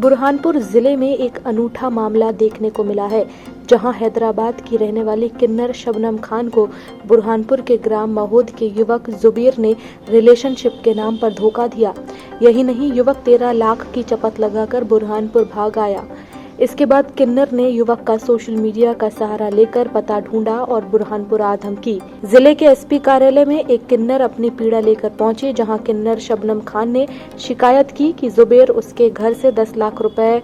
बुरहानपुर जिले में एक अनूठा मामला देखने को मिला है, जहां हैदराबाद की रहने वाली किन्नर शबनम खान को बुरहानपुर के ग्राम महोद के युवक जुबेर ने रिलेशनशिप के नाम पर धोखा दिया। यही नहीं, युवक 13 लाख की चपत लगाकर बुरहानपुर भाग आया। इसके बाद किन्नर ने युवक का सोशल मीडिया का सहारा लेकर पता ढूंढा और बुरहानपुर आ धमकी। जिले के एसपी कार्यालय में एक किन्नर अपनी पीड़ा लेकर पहुंचे, जहां किन्नर शबनम खान ने शिकायत की कि जुबेर उसके घर से 10 लाख रुपए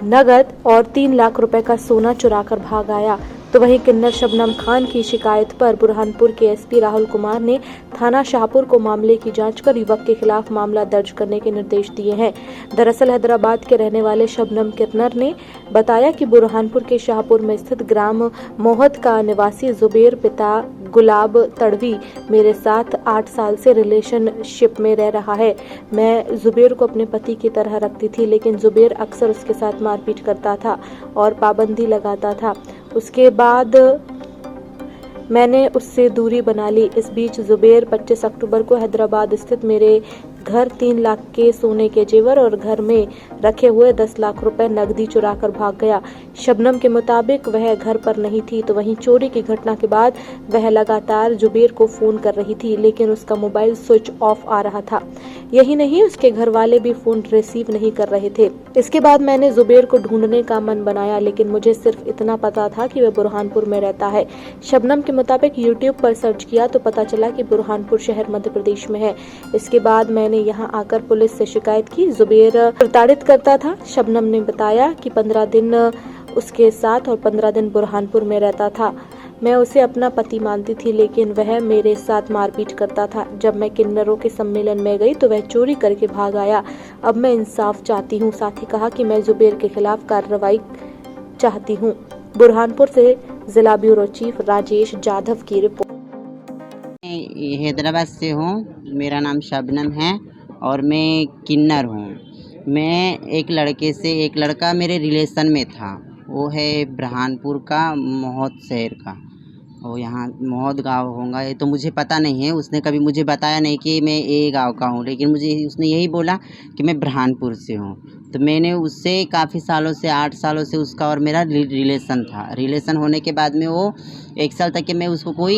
नगद और 3 लाख रुपए का सोना चुराकर भाग आया। तो वहीं किन्नर शबनम खान की शिकायत पर बुरहानपुर के एसपी राहुल कुमार ने थाना शाहपुर को मामले की जांच कर युवक के खिलाफ मामला दर्ज करने के निर्देश दिए हैं। दरअसल हैदराबाद के रहने वाले शबनम किन्नर ने बताया कि बुरहानपुर के शाहपुर में स्थित ग्राम मोहद का निवासी जुबेर पिता गुलाब तड़वी मेरे साथ 8 साल से रिलेशनशिप में रह रहा है। मैं जुबेर को अपने पति की तरह रखती थी, लेकिन जुबेर अक्सर उसके साथ मारपीट करता था और पाबंदी लगाता था। उसके बाद मैंने उससे दूरी बना ली। इस बीच जुबेर 25 अक्टूबर को हैदराबाद स्थित मेरे घर 3 लाख के सोने के जेवर और घर में रखे हुए 10 लाख रुपए नकदी चुराकर भाग गया। शबनम के मुताबिक वह घर पर नहीं थी, तो वहीं चोरी की घटना के बाद वह लगातार जुबेर को फोन कर रही थी, लेकिन उसका मोबाइल स्विच ऑफ आ रहा था। यही नहीं, उसके घर वाले भी फोन रिसीव नहीं कर रहे थे। इसके बाद मैंने जुबेर को ढूंढने का मन बनाया, लेकिन मुझे सिर्फ इतना पता था कि वह बुरहानपुर में रहता है। शबनम के मुताबिक यूट्यूब पर सर्च किया तो पता चला कि बुरहानपुर शहर मध्य प्रदेश में है। इसके बाद मैंने यहां आकर पुलिस से शिकायत की। जुबेर प्रताड़ित करता था। शबनम ने बताया कि 15 दिन उसके साथ और 15 दिन बुरहानपुर में रहता था। मैं उसे अपना पति मानती थी, लेकिन वह मेरे साथ मारपीट करता था। जब मैं किन्नरों के सम्मेलन में गई तो वह चोरी करके भाग आया। अब मैं इंसाफ चाहती हूँ। साथ ही कहा कि मैं जुबेर के खिलाफ कार्रवाई चाहती हूँ। बुरहानपुर से जिला ब्यूरो चीफ राजेश जाधव की रिपोर्ट। मैं हैदराबाद से हूँ। मेरा नाम शबनम है और मैं किन्नर हूँ। मैं एक लड़का मेरे रिलेशन में था। वो है बुरहानपुर का, मोहद शहर का। वो यहाँ मोहद गांव होगा, ये तो मुझे पता नहीं है। उसने कभी मुझे बताया नहीं कि मैं ये गांव का हूँ, लेकिन मुझे उसने यही बोला कि मैं बुरहानपुर से हूँ। तो मैंने उससे काफ़ी सालों से 8 सालों से उसका और मेरा रिलेशन था। रिलेशन होने के बाद में वो 1 साल तक के मैं उसको कोई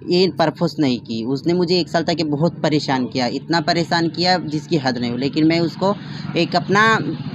ये परफोस नहीं की। उसने मुझे 1 साल तक के बहुत परेशान किया, इतना परेशान किया जिसकी हद नहीं हो। लेकिन मैं उसको एक अपना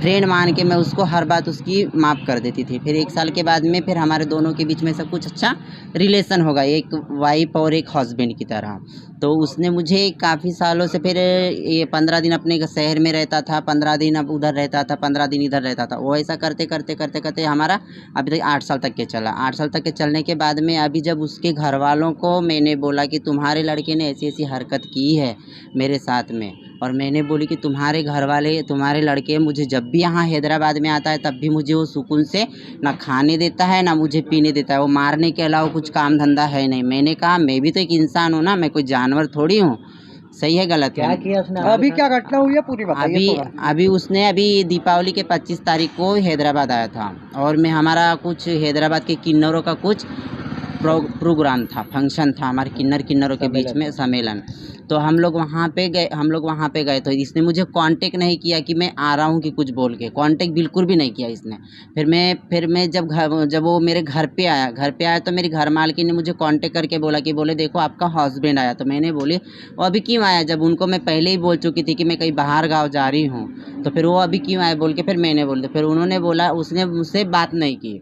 फ्रेंड मान के मैं उसको हर बात उसकी माफ़ कर देती थी। फिर 1 साल के बाद में फिर हमारे दोनों के बीच में सब कुछ अच्छा रिलेशन होगा, एक वाइफ और एक हस्बैंड की तरह। तो उसने मुझे काफ़ी सालों से फिर ये 15 दिन अपने शहर में रहता था, 15 दिन अब उधर रहता था, 15 दिन इधर रहता था। वो ऐसा करते करते हमारा अभी तक 8 साल तक के चला। 8 साल तक के चलने के बाद में अभी जब उसके घर वालों को मैंने बोला कि तुम्हारे लड़के ने ऐसी हरकत की है मेरे साथ में, और मैंने बोली कि तुम्हारे घर वाले, तुम्हारे लड़के मुझे जब भी यहाँ हैदराबाद में आता है तब भी मुझे वो सुकून से ना खाने देता है ना मुझे पीने देता है। वो मारने के अलावा कुछ काम धंधा है नहीं। मैंने कहा मैं भी तो एक इंसान हूँ ना, मैं कोई जानवर थोड़ी हूँ। सही है गलत क्या है? किया उसने? अभी क्या घटना हुई है पूरी बताइए। अभी उसने अभी दीपावली के 25 तारीख को हैदराबाद आया था, और मैं हमारा कुछ हैदराबाद के किन्नरों का कुछ प्रोग्राम था, फंक्शन था हमारे किन्नरों के बीच में सम्मेलन। तो हम लोग वहाँ पे गए तो इसने मुझे कांटेक्ट नहीं किया कि मैं आ रहा हूँ कि कुछ बोल के, कांटेक्ट बिल्कुल भी नहीं किया इसने। फिर मैं जब वो मेरे घर पे आया तो मेरी घर मालकिन ने मुझे कांटेक्ट करके बोले देखो आपका हस्बैंड आया। तो मैंने बोली वो अभी क्यों आया, जब उनको मैं पहले ही बोल चुकी थी कि मैं कहीं बाहर गाँव जा रही हूँ, तो फिर वो अभी क्यों आया बोल के फिर मैंने बोल दिया। फिर उन्होंने बोला, उसने मुझसे बात नहीं की।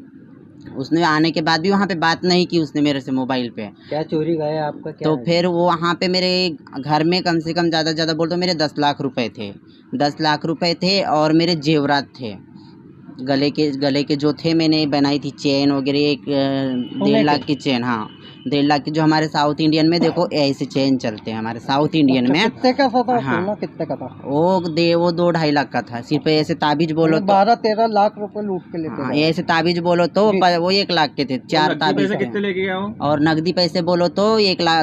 उसने आने के बाद भी वहाँ पे बात नहीं की उसने मेरे से मोबाइल पे। क्या चोरी गया आपका? क्या तो है? फिर वो वहाँ पे मेरे घर में कम से कम ज़्यादा बोल तो मेरे 10 लाख रुपए थे। 10 लाख रुपए थे और मेरे जेवरात थे, गले के जो थे। मैंने बनाई थी चेन वगैरह, एक 1.5 लाख की चेन। हाँ, 1.5 लाख की, जो हमारे साउथ इंडियन में देखो ऐसे चेन चलते हैं हमारे साउथ इंडियन में। कितने का था? हाँ, कितने का था? वो 2-2.5 लाख का था। सिर्फ ऐसे ताबीज बोलो तो 12-13 लाख रुपए लूट के लेते हाँ, हैं। ऐसे ताबीज बोलो तो वो 1 लाख के थे, 4 ताबीज। कितने लेके गया हो? और नकदी पैसे बोलो तो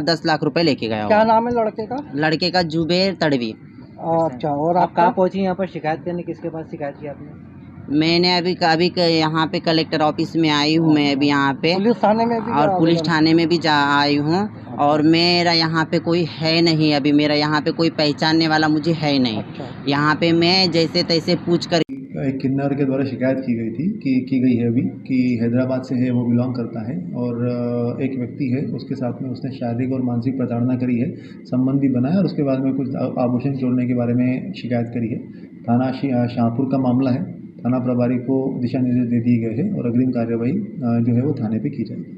10 लाख रुपए लेके गया। क्या नाम है लड़के का? लड़के का जुबेर तड़वी। अच्छा, और आप कहाँ पहुँची यहाँ पर शिकायत करने? किसके पास शिकायत की आपने? मैंने अभी यहाँ पे कलेक्टर ऑफिस में आई हूँ मैं अभी यहाँ पे, पुलिस थाने में भी? और पुलिस थाने में भी आई हूँ। और मेरा यहाँ पे कोई है नहीं, अभी मेरा यहाँ पे कोई पहचानने वाला मुझे है नहीं। अच्छा। यहाँ पे मैं जैसे तैसे पूछ कर एक किन्नर के द्वारा शिकायत की गई थी कि की गई है अभी कि हैदराबाद से है, वो बिलोंग करता है और एक व्यक्ति है, उसके साथ में उसने शारीरिक और मानसिक प्रताड़ना करी है, संबंध भी बनाया और उसके बाद में कुछ आभूषण चोरने के बारे में शिकायत करी है। थाना शाहपुर का मामला है। थाना प्रभारी को दिशा निर्देश दे दिए गए हैं और अग्रिम कार्यवाही जो है वो थाने पे की जाएगी।